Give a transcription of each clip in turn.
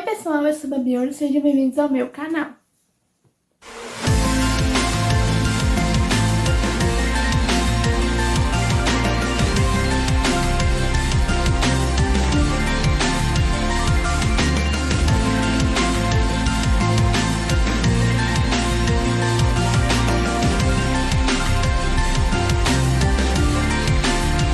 pessoal, eu sou a Babi e sejam bem-vindos ao meu canal.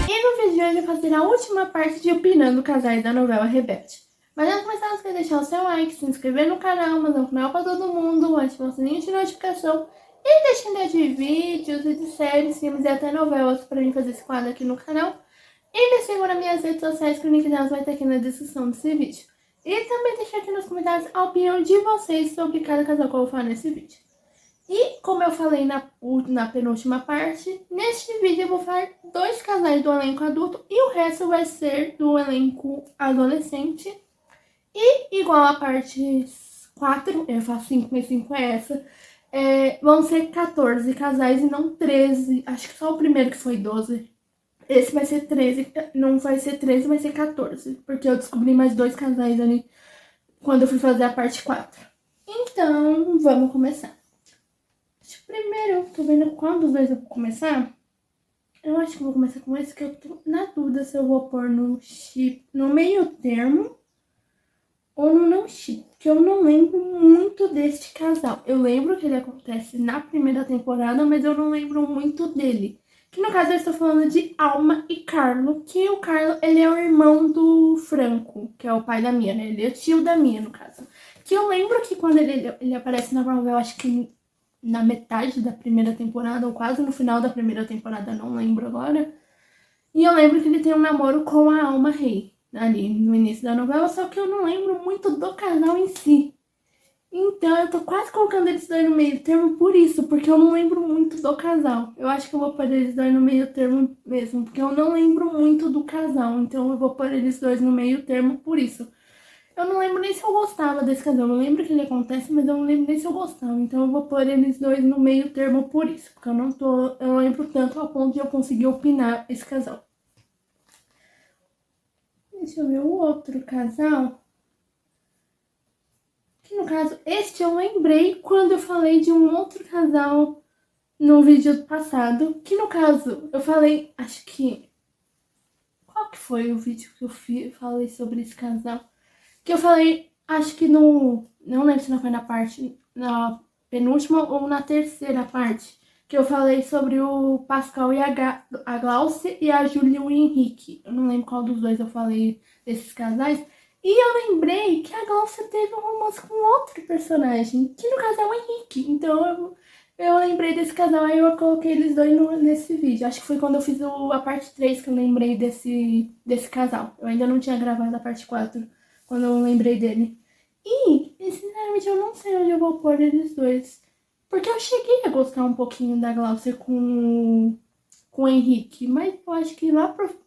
E no vídeo de hoje eu vou fazer a última parte de opinando casais da novela Rebelde. Mas antes de começar, você quer deixar o seu like, se inscrever no canal, mandar um canal para todo mundo, ativar o sininho de notificação e deixar ideia de vídeos e de séries, filmes e até novelas para mim fazer esse quadro aqui no canal. E me sigam nas minhas redes sociais, que o link delas vai estar aqui na descrição desse vídeo. E também deixar aqui nos comentários a opinião de vocês sobre cada casal que eu vou falar nesse vídeo. E como eu falei na penúltima parte, neste vídeo eu vou falar 2 casais do elenco adulto e o resto vai ser do elenco adolescente. E igual a parte 4, eu faço 5, mas 5 é essa, vão ser 14 casais e não 13. Acho que só o primeiro que foi 12. Esse vai ser 13, não vai ser 13, vai ser 14. Porque eu descobri mais 2 casais ali quando eu fui fazer a parte 4. Então, vamos começar. Primeiro, tô vendo qual dos dois eu vou começar. Eu acho que eu vou começar com esse, que eu tô na dúvida se eu vou pôr no meio termo ou no não chip, porque eu não lembro muito deste casal. Eu lembro que ele acontece na primeira temporada, mas eu não lembro muito dele. Que no caso eu estou falando de Alma e Carlo, que o Carlo, ele é o irmão do Franco, que é o pai da Mia, né? Ele é o tio da Mia, no caso. Que eu lembro que quando ele aparece na novela, acho que na metade da primeira temporada, ou quase no final da primeira temporada, não lembro agora. E eu lembro que ele tem um namoro com a Alma Rei, ali no início da novela, só que eu não lembro muito do casal em si. Então eu tô quase colocando eles dois no meio termo por isso, porque eu não lembro muito do casal. Eu acho que eu vou pôr eles dois no meio termo mesmo, porque eu não lembro muito do casal, então eu vou pôr eles dois no meio termo por isso. Eu não lembro nem se eu gostava desse casal, eu lembro que ele acontece, mas eu não lembro nem se eu gostava, então eu vou pôr eles dois no meio termo por isso, porque eu não lembro tanto ao ponto de eu conseguir opinar esse casal. Deixa eu ver o outro casal. Que no caso, este eu lembrei quando eu falei de um outro casal no vídeo passado. Que no caso, eu falei, acho que... Qual que foi o vídeo que eu falei sobre esse casal? Que eu falei, acho que no... Não lembro se não foi na penúltima ou na terceira parte. Que eu falei sobre o Pascal e a Glaucia e a Júlia e o Henrique. Eu não lembro qual dos dois eu falei desses casais. E eu lembrei que a Glaucia teve um romance com outro personagem, que no caso é o Henrique. Então eu lembrei desse casal, aí eu coloquei eles dois nesse vídeo. Acho que foi quando eu fiz a parte 3 que eu lembrei desse casal. Eu ainda não tinha gravado a parte 4 quando eu lembrei dele. E, sinceramente, eu não sei onde eu vou pôr eles dois. Porque eu cheguei a gostar um pouquinho da Glaucia com o Henrique, mas eu acho que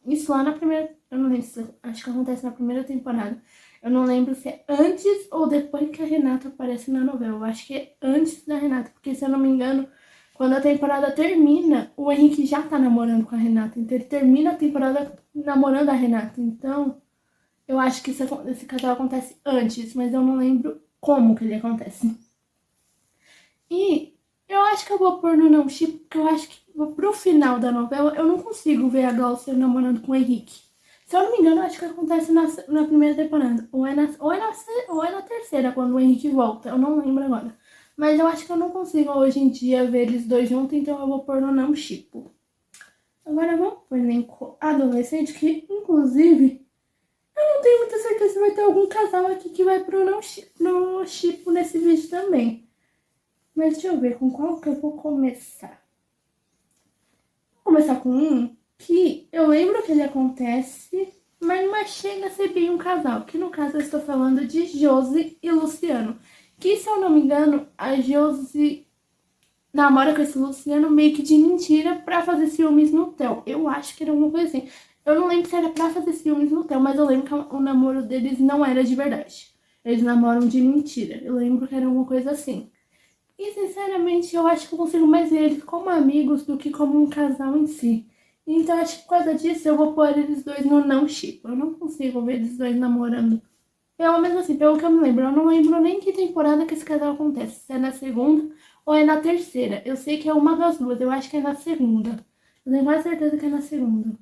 isso lá na primeira... Eu não lembro, acho que acontece na primeira temporada. Eu não lembro se é antes ou depois que a Renata aparece na novela. Eu acho que é antes da Renata, porque se eu não me engano, quando a temporada termina, o Henrique já tá namorando com a Renata. Então ele termina a temporada namorando a Renata. Então eu acho que esse casal acontece antes, mas eu não lembro como que ele acontece. E eu acho que eu vou pôr no não chip, porque eu acho que pro final da novela eu não consigo ver a Glaucia namorando com o Henrique. Se eu não me engano, acho que acontece na primeira temporada. Ou é na terceira, quando o Henrique volta. Eu não lembro agora. Mas eu acho que eu não consigo hoje em dia ver eles dois juntos, então eu vou pôr no não chipo. Agora vamos pro elenco adolescente, que inclusive eu não tenho muita certeza se vai ter algum casal aqui que vai pro não chipo nesse vídeo também. Mas deixa eu ver com qual que eu vou começar. Vou começar com um que eu lembro que ele acontece, mas não chega a ser bem um casal. Que no caso eu estou falando de Josi e Luciano. Que se eu não me engano, a Josi namora com esse Luciano meio que de mentira pra fazer ciúmes no Theo. Eu acho que era alguma coisa assim. Eu não lembro se era pra fazer ciúmes no Theo, mas eu lembro que o namoro deles não era de verdade. Eles namoram de mentira. Eu lembro que era alguma coisa assim. E sinceramente eu acho que eu consigo mais ver eles como amigos do que como um casal em si. Então acho que por causa disso eu vou pôr eles dois no não chip. Eu não consigo ver eles dois namorando Pelo menos assim, pelo que eu me lembro, eu não lembro nem que temporada que esse casal acontece. Se é na segunda ou é na terceira. Eu sei que é uma das duas, eu acho que é na segunda. Eu tenho quase certeza que é na segunda.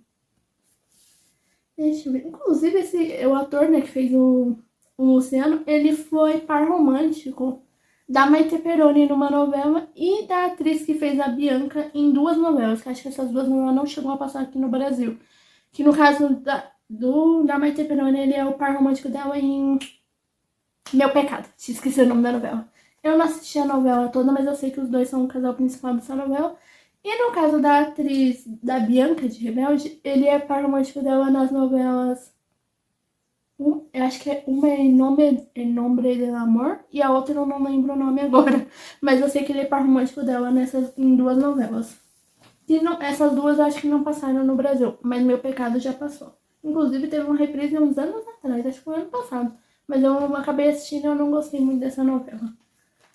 Deixa eu ver. Inclusive, o ator, né, que fez o Luciano, ele foi par romântico da Maite Perrone numa novela e da atriz que fez a Bianca em duas novelas, que acho que essas duas novelas não chegou a passar aqui no Brasil. Que no caso da Maite Perrone, ele é o par romântico dela em Meu Pecado. Tinha esqueci o nome da novela. Eu não assisti a novela toda, mas eu sei que os dois são o casal principal dessa novela. E no caso da atriz, da Bianca de Rebelde, ele é par romântico dela nas novelas. Eu acho que é uma é Em Nombre del Amor e a outra eu não lembro o nome agora. Mas eu sei que ele é par romântico dela em duas novelas. E não, essas duas eu acho que não passaram no Brasil, mas Meu Pecado já passou. Inclusive teve uma reprise uns anos atrás, acho que foi ano passado. Mas eu acabei assistindo e eu não gostei muito dessa novela.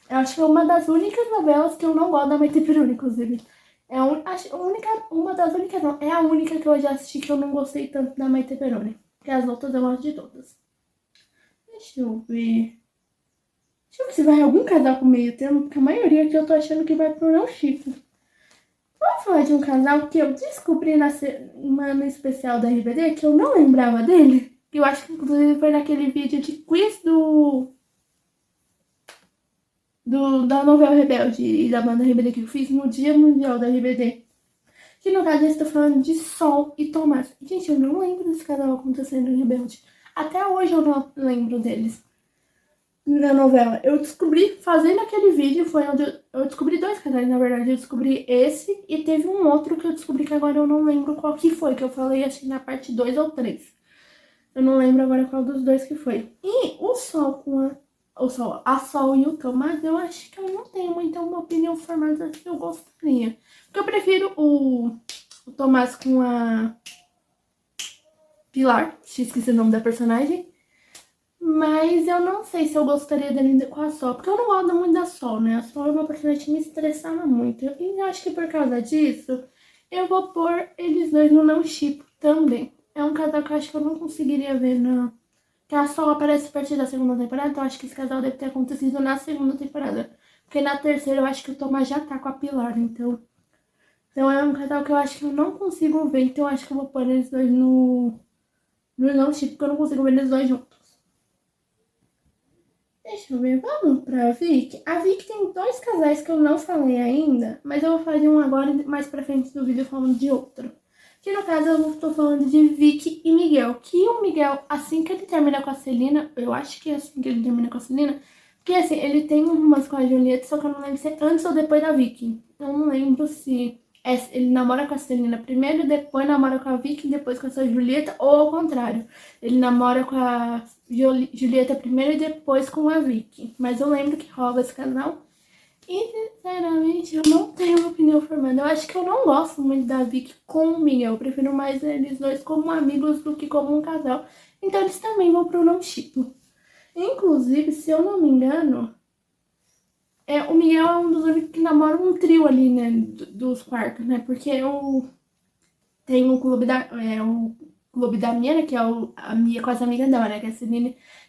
Eu acho que é uma das únicas novelas que eu não gosto da Maite Perrone, inclusive. Acho, uma das únicas não, é a única que eu já assisti que eu não gostei tanto da Maite Perrone. Porque as outras eu gosto de todas. Deixa eu ver. Deixa eu ver se vai algum casal com meio termo, porque a maioria aqui eu tô achando que vai pro não chifre. Vamos falar de um casal que eu descobri na semana especial da RBD, que eu não lembrava dele. Eu acho que inclusive foi naquele vídeo de quiz da novela Rebelde e da banda RBD que eu fiz no Dia Mundial da RBD. Que no caso eu estou falando de Sol e Tomás. Gente, eu não lembro desse casal acontecendo em Rebelde. Até hoje eu não lembro deles na novela. Eu descobri fazendo aquele vídeo, foi onde eu descobri dois casais, na verdade. Eu descobri esse e teve um outro que eu descobri que agora eu não lembro qual que foi, que eu falei assim na parte 2 ou 3. Eu não lembro agora qual dos dois que foi. E o Sol com a Sol e o Tomás, eu acho que eu não tenho muita uma opinião formada que eu gostaria. Porque eu prefiro o Tomás com a Pilar, esqueci o nome da personagem. Mas eu não sei se eu gostaria dele com a Sol, porque eu não gosto muito da Sol, né? A Sol é uma personagem que me estressava muito. E eu acho que por causa disso, eu vou pôr eles dois no não ship também. É um casal que eu acho que eu não conseguiria ver na... Que a Sol aparece a partir da segunda temporada, então eu acho que esse casal deve ter acontecido na segunda temporada. Porque na terceira eu acho que o Thomas já tá com a Pilar, então é um casal que eu acho que eu não consigo ver, então eu acho que eu vou pôr eles dois no não ship, porque eu não consigo ver eles dois juntos. Deixa eu ver, vamos pra Vicky. A Vicky tem dois casais que eu não falei ainda, mas eu vou falar de um agora e mais pra frente do vídeo falando de outro. Que no caso eu tô falando de Vicky e Miguel. Que o Miguel, assim que ele termina com a Celina, eu acho que é assim que ele termina com a Celina, porque assim, ele tem um romance com a Julieta, só que eu não lembro se é antes ou depois da Vicky. Eu não lembro se ele namora com a Celina primeiro, depois namora com a Vicky, depois com essa Julieta, ou ao contrário. Ele namora com a Julieta primeiro e depois com a Vicky. Mas eu lembro que rola esse casal. E, sinceramente, eu não tenho uma opinião formada. Eu acho que eu não gosto muito da Vicky com o Miguel. Eu prefiro mais eles dois como amigos do que como um casal. Então eles também vão pro não chipo. Inclusive, se eu não me engano, o Miguel é um dos únicos que namora um trio ali, né? Dos quartos, né? Porque tem o Clube da Mia, né? Que é a Mia com as amigas dela, né?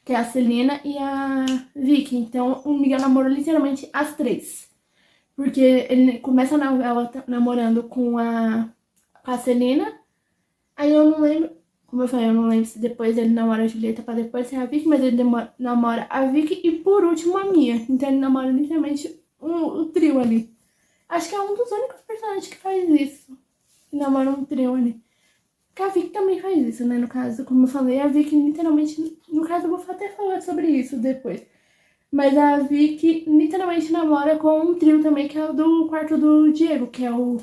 Que é a Celina e a Vicky. Então o Miguel namorou literalmente as três. Porque ele começa a novela namorando com a Celina. Aí eu não lembro, como eu falei, eu não lembro se depois ele namora a Julieta pra depois ser a Vicky, mas ele namora a Vicky e por último a Mia. Então ele namora literalmente o trio ali. Acho que é um dos únicos personagens que faz isso. Que namora um trio ali. Porque a Vicky também faz isso, né? No caso, como eu falei, a Vicky literalmente. No caso, eu vou até falar sobre isso depois. Mas a Vicky literalmente namora com um trio também, que é o do quarto do Diego, que é o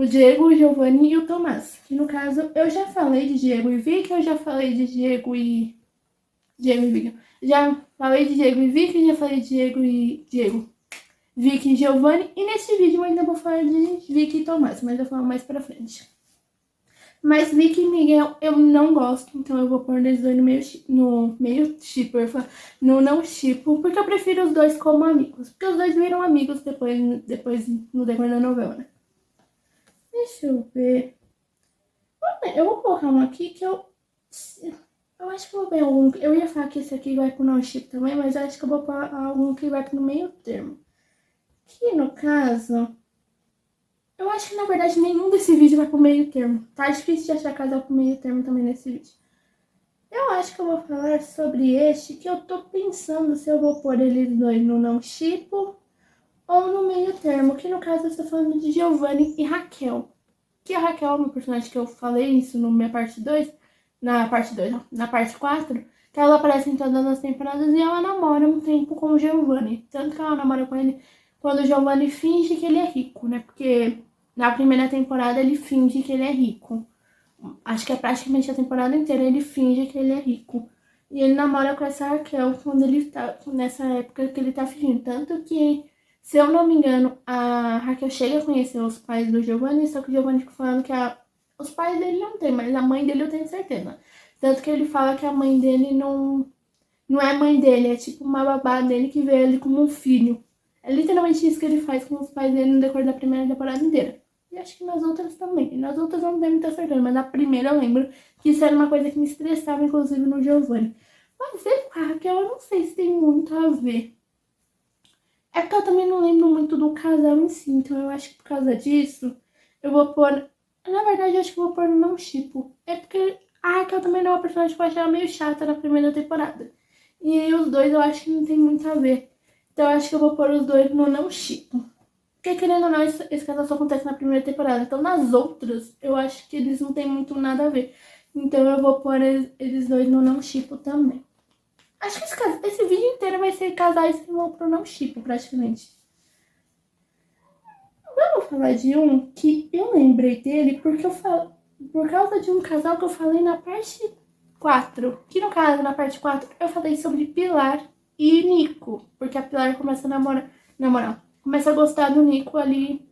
Diego, o Giovanni e o Tomás. Que no caso, eu já falei de Diego e Vicky, eu já falei de Diego e. Diego e Vicky. Já falei de Diego e Vicky, já falei de Diego e. Diego. Vicky e Giovanni. E nesse vídeo eu ainda vou falar de Vicky e Tomás, mas eu falo mais pra frente. Mas Vicky e Miguel eu não gosto, então eu vou pôr eles dois no meio shipper, no não shippo, porque eu prefiro os dois como amigos. Porque os dois viram amigos depois no decorrer da novela, né? Deixa eu ver. Eu vou colocar um aqui que eu Eu acho que eu vou ver algum. Eu ia falar que esse aqui vai pro não chip também, mas eu acho que eu vou pôr algum que vai pro meio termo. Que no caso. Eu acho que na verdade nenhum desse vídeo vai pro meio termo. Tá difícil de achar casal pro meio termo também nesse vídeo. Eu acho que eu vou falar sobre este, que eu tô pensando se eu vou pôr eles dois no não chipo ou no meio termo, que no caso eu estou falando de Giovanni e Raquel. Que a Raquel é uma personagem que eu falei isso na minha parte 2, na parte 2 não, na parte 4, que ela aparece em todas as temporadas e ela namora um tempo com o Giovanni. Tanto que ela namora com ele quando o Giovanni finge que ele é rico, né? Porque na primeira temporada ele finge que ele é rico. Acho que é praticamente a temporada inteira ele finge que ele é rico. E ele namora com essa Raquel quando ele tá, nessa época que ele tá fingindo. Tanto que, se eu não me engano, a Raquel chega a conhecer os pais do Giovanni, só que o Giovanni fica falando que os pais dele não tem, mas a mãe dele eu tenho certeza. Tanto que ele fala que a mãe dele não é mãe dele, é tipo uma babá dele que vê ele como um filho. É literalmente isso que ele faz com os pais dele no decorrer da primeira temporada inteira. E acho que nas outras também. E nas outras eu não tenho muita certeza, mas na primeira eu lembro que isso era uma coisa que me estressava, inclusive, no Giovanni. Mas ele com a Raquel, eu não sei se tem muito a ver. É que eu também não lembro muito do casal em si, então eu acho que por causa disso, eu vou pôr. Na verdade, eu acho que eu vou pôr não chipo. É porque a Raquel também não é uma personagem que eu achava meio chata na primeira temporada. E aí os dois eu acho que não tem muito a ver. Então eu acho que eu vou pôr os dois no não chipo. Porque querendo ou não, esse casal só acontece na primeira temporada. Então nas outras, eu acho que eles não tem muito nada a ver. Então eu vou pôr eles dois no não chipo também. Acho que esse vídeo inteiro vai ser casais que vão pro não chipo, praticamente. Vamos falar de um que eu lembrei dele porque eu falo. Por causa de um casal que eu falei na parte 4. Que no caso, na parte 4, eu falei sobre Pilar e Nico. Porque a Pilar começa a namorar. Namorar. Começa a gostar do Nico ali.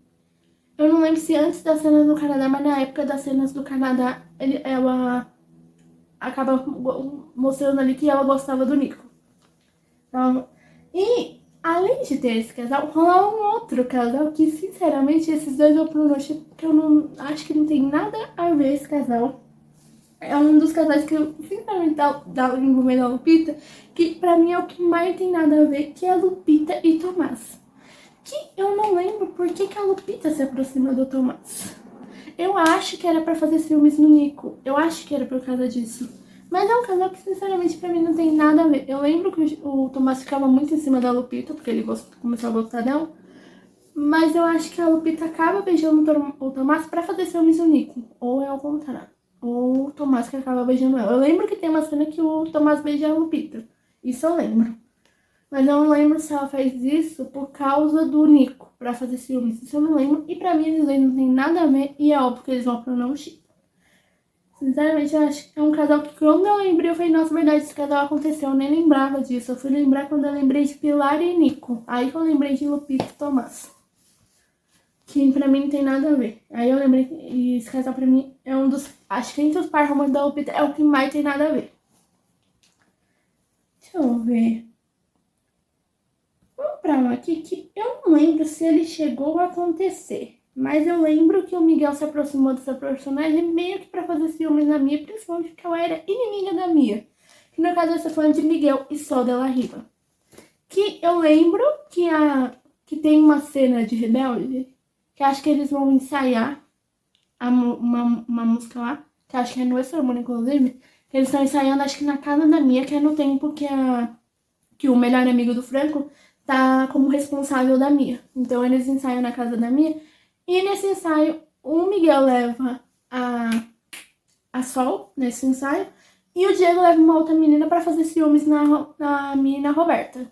Eu não lembro se antes das cenas do Canadá, mas na época das cenas do Canadá, ela acaba mostrando ali que ela gostava do Nico. Então, e além de ter esse casal, rola um outro casal que, sinceramente, esses dois eu pronunciei porque eu não acho que não tem nada a ver esse casal. É um dos casais que eu, sinceramente, dá envolvendo a Lupita, que pra mim é o que mais tem nada a ver, que é a Lupita e Tomás. Que eu não lembro por que a Lupita se aproxima do Tomás. Eu acho que era pra fazer ciúmes no Nico. Eu acho que era por causa disso. Mas é um casal que, sinceramente, pra mim não tem nada a ver. Eu lembro que o Tomás ficava muito em cima da Lupita, porque ele começou a gostar dela. Mas eu acho que a Lupita acaba beijando o Tomás pra fazer ciúmes no Nico. Ou é ao contrário. Ou o Tomás que acaba beijando ela. Eu lembro que tem uma cena que o Tomás beija a Lupita. Isso eu lembro. Mas eu não lembro se ela fez isso por causa do Nico, pra fazer ciúmes. Isso eu não lembro. E pra mim eles dois não tem nada a ver. E é óbvio que eles vão pro não chip. Sinceramente, eu acho que é um casal que quando eu lembrei, eu falei, nossa, verdade, esse casal aconteceu. Eu nem lembrava disso. Eu fui lembrar quando eu lembrei de Pilar e Nico. Aí que eu lembrei de Lupita e Tomás. Que pra mim não tem nada a ver. Aí eu lembrei que esse casal pra mim é um dos. Acho que entre os par românticos da Lupita é o que mais tem nada a ver. Deixa eu ver. Vamos pra um aqui que eu não lembro se ele chegou a acontecer. Mas eu lembro que o Miguel se aproximou dessa personagem meio que pra fazer ciúmes na Mia, principalmente porque ela era inimiga da Mia. Que no caso eu estou falando de Miguel e Sol de la Riva. Que eu lembro que tem uma cena de Rebelde, que acho que eles vão ensaiar uma música lá, que acho que é no Extremona, inclusive, que eles estão ensaiando, acho que na casa da Mia, que é no tempo que o melhor amigo do Franco tá como responsável da Mia. Então eles ensaiam na casa da Mia. E nesse ensaio, o Miguel leva a Sol, nesse ensaio, e o Diego leva uma outra menina pra fazer ciúmes na Mia e na Roberta.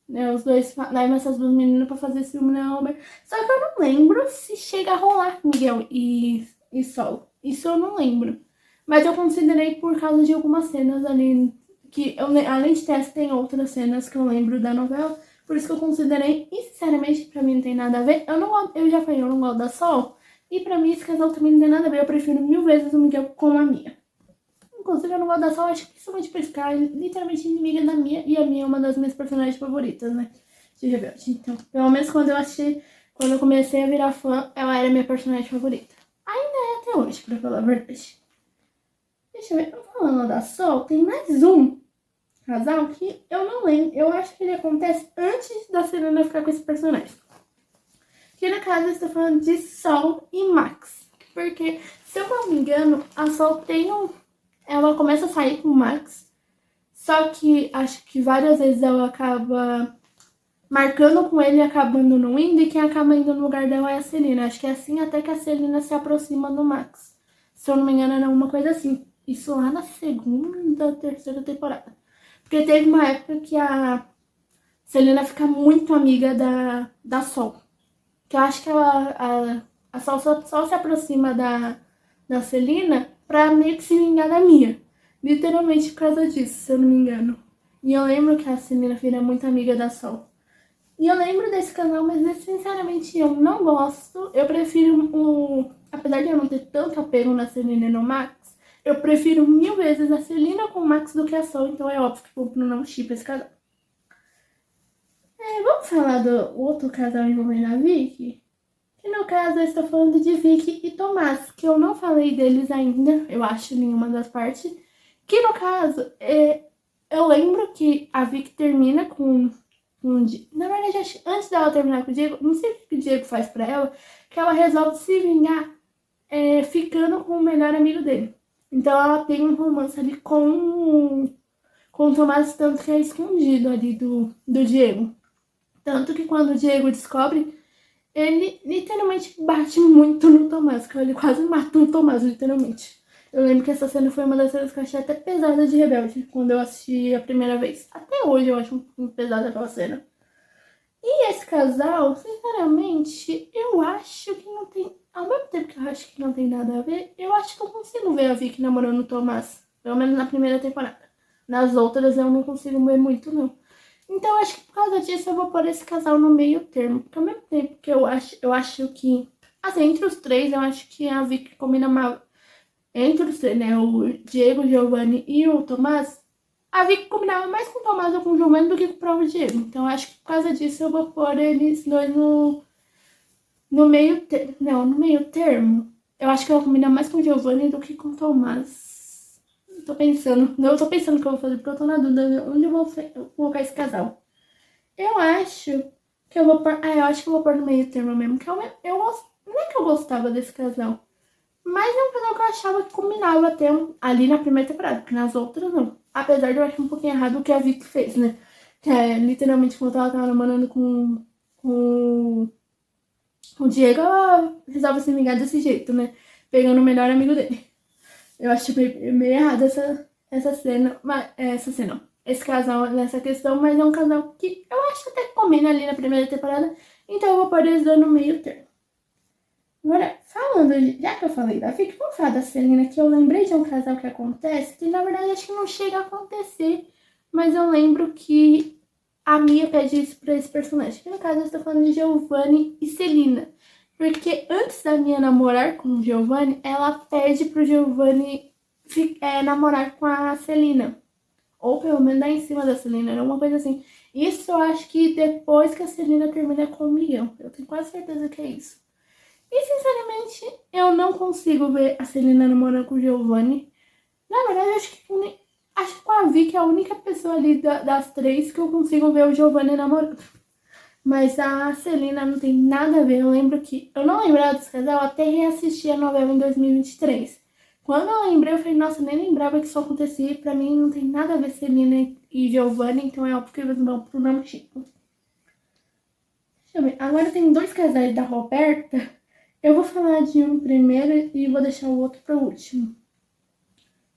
Né, os dois levam essas duas meninas pra fazer ciúmes na Roberta. Só que eu não lembro se chega a rolar Miguel e Sol. Isso eu não lembro. Mas eu considerei por causa de algumas cenas ali que eu, além de ter, tem outras cenas que eu lembro da novela, por isso que eu considerei, e sinceramente pra mim não tem nada a ver. Eu já falei, eu não gosto da Sol, e pra mim esse casal também não tem nada a ver, eu prefiro mil vezes o Miguel com a Mia. Inclusive eu não gosto da Sol, acho que principalmente por esse cara, literalmente inimiga da Mia, e a Mia é uma das minhas personagens favoritas, né, de Rebelde. Então, pelo menos quando eu assisti, quando eu comecei a virar fã, ela era minha personagem favorita. Ainda é até hoje, pra falar a verdade. Deixa eu ver, falando da Sol, tem mais um casal que eu não lembro. Eu acho que ele acontece antes da Selena ficar com esse personagem. Que no caso eu estou falando de Sol e Max. Porque, se eu não me engano, a Sol tem um... Ela começa a sair com o Max. Só que acho que várias vezes ela acaba marcando com ele e acabando não indo. E quem acaba indo no lugar dela é a Selena. Acho que é assim até que a Selena se aproxima do Max. Se eu não me engano, era uma coisa assim. Isso lá na segunda, terceira temporada. Porque teve uma época que a Selena fica muito amiga da Sol. Que eu acho que a Sol só se aproxima da Selena pra meio que se vingar da Mia. Literalmente por causa disso, se eu não me engano. E eu lembro que a Selena vira muito amiga da Sol. E eu lembro desse canal, mas sinceramente eu não gosto. Eu prefiro o... Apesar de eu não ter tanto apego na Selena e no Max, eu prefiro 1000 vezes a Selena com o Max do que a Sol. Então é óbvio que o povo não shippa esse casal. Vamos falar do outro casal envolvendo a Vicky? Que no caso eu estou falando de Vicky e Tomás, que eu não falei deles ainda, eu acho, em nenhuma das partes. Que no caso, eu lembro que a Vicky termina com na verdade, antes dela terminar com o Diego, não sei o que o Diego faz pra ela, que ela resolve se vingar ficando com o melhor amigo dele. Então ela tem um romance ali com o Tomás, tanto que é escondido ali do Diego. Tanto que quando o Diego descobre, ele literalmente bate muito no Tomás, que ele quase matou o Tomás, literalmente. Eu lembro que essa cena foi uma das cenas que eu achei até pesada de Rebelde, quando eu assisti a primeira vez. Até hoje eu acho um pouco pesada aquela cena. E esse casal, sinceramente, eu acho que não tem... Ao mesmo tempo que eu acho que não tem nada a ver, eu acho que eu consigo ver a Vicky namorando o Tomás. Pelo menos na primeira temporada. Nas outras eu não consigo ver muito, não. Então eu acho que por causa disso eu vou pôr esse casal no meio termo. Porque ao mesmo tempo que eu acho que... Assim, entre os três, eu acho que a Vicky combina mal. Entre os três, né? O Diego, o Giovanni e o Tomás. A Vicky combinava mais com o Tomás ou com o Giovanni do que com o próprio Diego. Então eu acho que por causa disso eu vou pôr eles dois no meio termo. Não, no meio termo. Eu acho que ela combina mais com o Giovanni do que com o Tomás. Tô pensando. Não, eu tô pensando o que eu vou fazer, porque eu tô na dúvida onde eu vou colocar esse casal. Eu acho que eu vou pôr... eu acho que eu vou pôr no meio termo mesmo. Que não é que eu gostava desse casal. Mas é um casal que eu achava que combinava até ali na primeira temporada. Porque nas outras não. Apesar de eu achar um pouquinho errado o que a Vicky fez, né? Que é literalmente quando ela tava namorando com o Diego, ela resolve se vingar desse jeito, né? Pegando o melhor amigo dele. Eu acho meio errado essa cena. Essa cena, esse casal nessa questão, mas é um casal que eu acho até que combina ali na primeira temporada. Então eu vou pôr eles dois no meio termo. Agora, falando, já que eu falei da Vicky, vamos falar da Selena, que eu lembrei de um casal que acontece, que na verdade acho que não chega a acontecer, mas eu lembro que a Mia pede isso pra esse personagem, que no caso eu estou falando de Giovanni e Celina. Porque antes da Mia namorar com o Giovanni, ela pede pro Giovanni namorar com a Celina. Ou pelo menos dar em cima da Celina, era uma coisa assim. Isso eu acho que depois que a Celina termina com o Miguel. Eu tenho quase certeza que é isso. E sinceramente, eu não consigo ver a Selena namorando com o Giovanni. Na verdade, acho que com a Vicky é a única pessoa ali das três que eu consigo ver o Giovanni namorando. Mas a Selena não tem nada a ver. Eu lembro que eu não lembrava desse casal, até reassisti a novela em 2023. Quando eu lembrei, eu falei, nossa, nem lembrava que isso acontecia. E pra mim não tem nada a ver Selena e Giovanni, então é óbvio que eles vão pro mesmo tipo. Deixa eu ver. Agora tem dois casais da Roberta. Eu vou falar de um primeiro e vou deixar o outro para o último.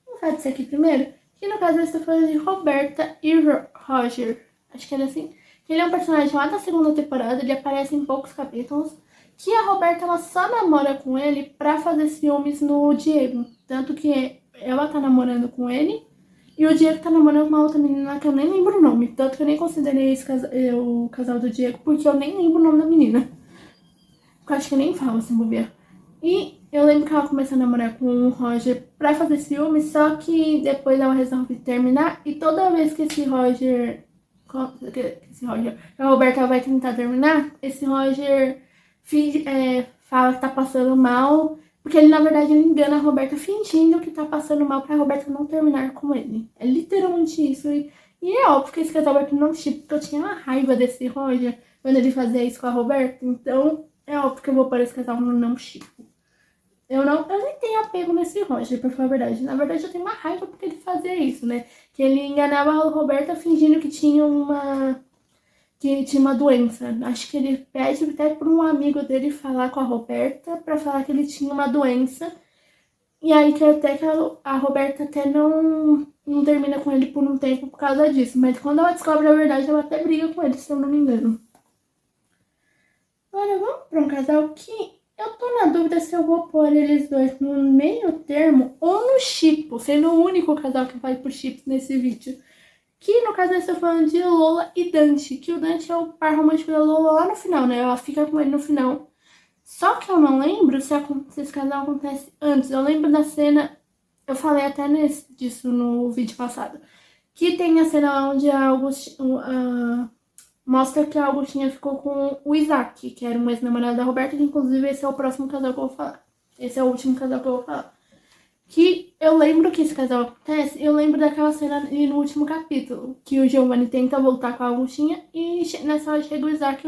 Vamos falar desse aqui primeiro? Que no caso eu estou falando de Roberta e Roger. Acho que era assim. Ele é um personagem lá da segunda temporada, ele aparece em poucos capítulos. Que a Roberta ela só namora com ele pra fazer ciúmes no Diego. Tanto que ela tá namorando com ele e o Diego tá namorando com uma outra menina que eu nem lembro o nome. Tanto que eu nem considerei o casal do Diego porque eu nem lembro o nome da menina. Eu acho que nem fala assim, bobear. E eu lembro que ela começou a namorar com o Roger pra fazer ciúme, só que depois ela resolve terminar. E toda vez que esse Roger, a Roberta vai tentar terminar, esse Roger fala que tá passando mal, Porque ele, na verdade, ele engana a Roberta fingindo que tá passando mal pra Roberta não terminar com ele. É literalmente isso. E é óbvio que esse casal vai pro não chip, porque eu tinha uma raiva desse Roger quando ele fazia isso com a Roberta. Então, é óbvio que eu vou pôr esse casal no não chip. Eu nem tenho apego nesse Roger, pra falar a verdade. Na verdade, eu tenho uma raiva porque ele fazia isso, né? Que ele enganava a Roberta fingindo que tinha uma doença. Acho que ele pede até para um amigo dele falar com a Roberta para falar que ele tinha uma doença. E aí que até que a Roberta até não termina com ele por um tempo por causa disso. Mas quando ela descobre a verdade, ela até briga com ele, se eu não me engano. Agora vamos para um casal que eu tô na dúvida se eu vou pôr eles dois no meio termo ou no chip, sendo o único casal que vai pro chip nesse vídeo. Que no caso eu estou falando de Lola e Dante, que o Dante é o par romântico da Lola lá no final, né? Ela fica com ele no final. Só que eu não lembro se esse casal acontece antes. Eu lembro da cena, eu falei até disso no vídeo passado, que tem a cena onde mostra que a Augustinha ficou com o Isaac, que era um ex-namorado da Roberta, que inclusive esse é o próximo casal que eu vou falar. Esse é o último casal que eu vou falar. Que eu lembro que esse casal acontece, eu lembro daquela cena ali no último capítulo, que o Giovanni tenta voltar com a Augustinha e nessa hora chega o Isaac,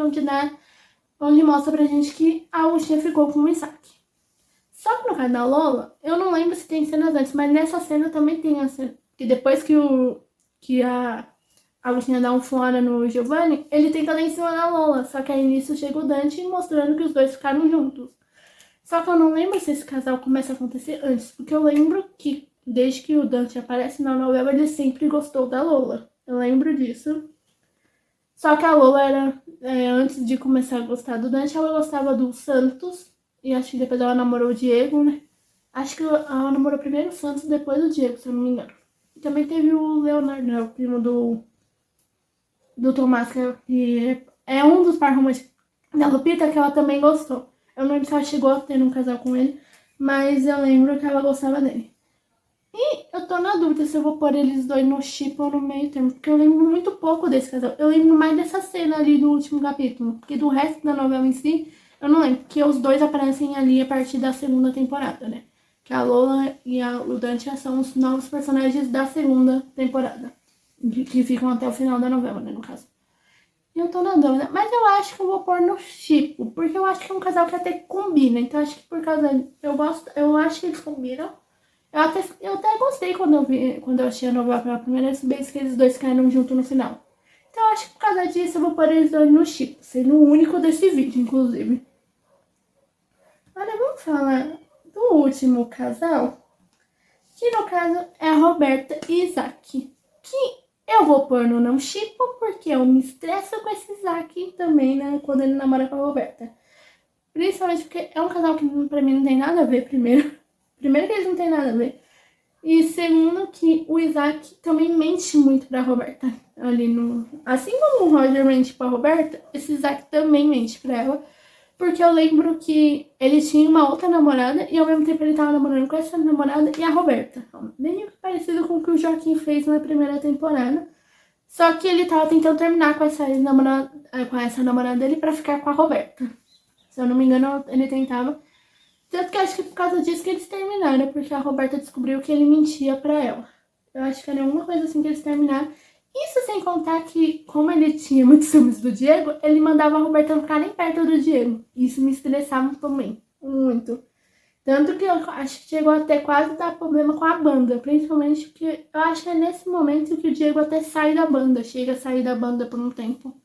onde mostra pra gente que a Augustinha ficou com o Isaac. Só que no caso da Lola, eu não lembro se tem cenas antes, mas nessa cena também tem a cena, que depois que a Augustinha dá um fora no Giovanni, ele tenta dar em cima da Lola, só que aí nisso chega o Dante mostrando que os dois ficaram juntos. Só que eu não lembro se esse casal começa a acontecer antes, porque eu lembro que desde que o Dante aparece na novela, ele sempre gostou da Lola. Eu lembro disso. Só que a Lola era, antes de começar a gostar do Dante, ela gostava do Santos. E acho que depois ela namorou o Diego, né? Acho que ela namorou primeiro o Santos, depois o Diego, se eu não me engano. E também teve o Leonardo, né? O primo do Tomás, que é um dos par românticos da Lupita, que ela também gostou. Eu não lembro se ela chegou a ter um casal com ele, mas eu lembro que ela gostava dele. E eu tô na dúvida se eu vou pôr eles dois no chip ou no meio termo, porque eu lembro muito pouco desse casal. Eu lembro mais dessa cena ali do último capítulo, porque do resto da novela em si, eu não lembro, porque os dois aparecem ali a partir da segunda temporada, né? Que a Lola e o Dante são os novos personagens da segunda temporada, que ficam até o final da novela, né, no caso. Eu tô na dúvida, mas eu acho que eu vou pôr no Chico, porque eu acho que é um casal que até combina. Então acho que por causa. Eu acho que eles combinam. Eu até gostei quando eu achei a novela pela primeira vez que eles dois ficaram juntos no final. Então eu acho que por causa disso eu vou pôr eles dois no Chico, sendo o único desse vídeo, inclusive. Agora vamos falar do último casal, que no caso é a Roberta e Isaac. Que eu vou pôr no não chipo porque eu me estresso com esse Isaac também, né? Quando ele namora com a Roberta. Principalmente porque é um casal que pra mim não tem nada a ver, primeiro. Primeiro que eles não tem nada a ver. E segundo que o Isaac também mente muito pra Roberta. Assim como o Roger mente pra Roberta, esse Isaac também mente pra ela. Porque eu lembro que ele tinha uma outra namorada e ao mesmo tempo ele tava namorando com essa namorada e a Roberta. Bem parecido com o que o Joaquim fez na primeira temporada. Só que ele tava tentando terminar com essa namorada dele pra ficar com a Roberta. Se eu não me engano, ele tentava. Tanto que eu acho que por causa disso que eles terminaram, porque a Roberta descobriu que ele mentia pra ela. Eu acho que era alguma coisa assim que eles terminaram. Isso sem contar que, como ele tinha muitos ciúmes do Diego, ele mandava a Roberta não ficar nem perto do Diego. Isso me estressava também, muito. Tanto que eu acho que chegou até quase a dar problema com a banda. Principalmente porque eu acho que é nesse momento que o Diego até sai da banda. Chega a sair da banda por um tempo.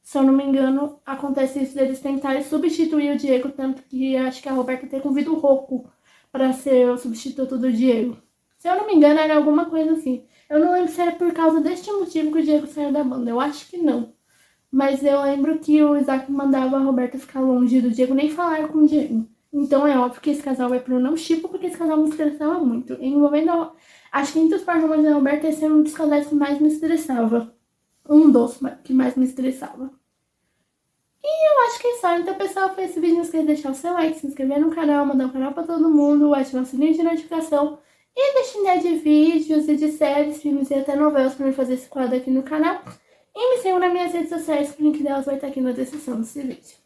Se eu não me engano, acontece isso deles tentarem substituir o Diego. Tanto que eu acho que a Roberta tem convido o Rocco para ser o substituto do Diego. Se eu não me engano, era alguma coisa assim. Eu não lembro se era por causa deste motivo que o Diego saiu da banda. Eu acho que não. Mas eu lembro que o Isaac mandava a Roberta ficar longe do Diego, nem falar com o Diego. Então é óbvio que esse casal vai pro não chipo, porque esse casal me estressava muito. Envolvendo, acho que entre os par românticos da Roberta, esse era um dos casais que mais me estressava. Um dos que mais me estressava. E eu acho que é só. Então, pessoal, foi esse vídeo. Não esqueça de deixar o seu like, se inscrever no canal, mandar o canal pra todo mundo, ativar o sininho de notificação. E deixa ideia de vídeos e de séries, filmes e até novelas pra mim fazer esse quadro aqui no canal. E me sigam nas minhas redes sociais, que o link delas vai estar aqui na descrição desse vídeo.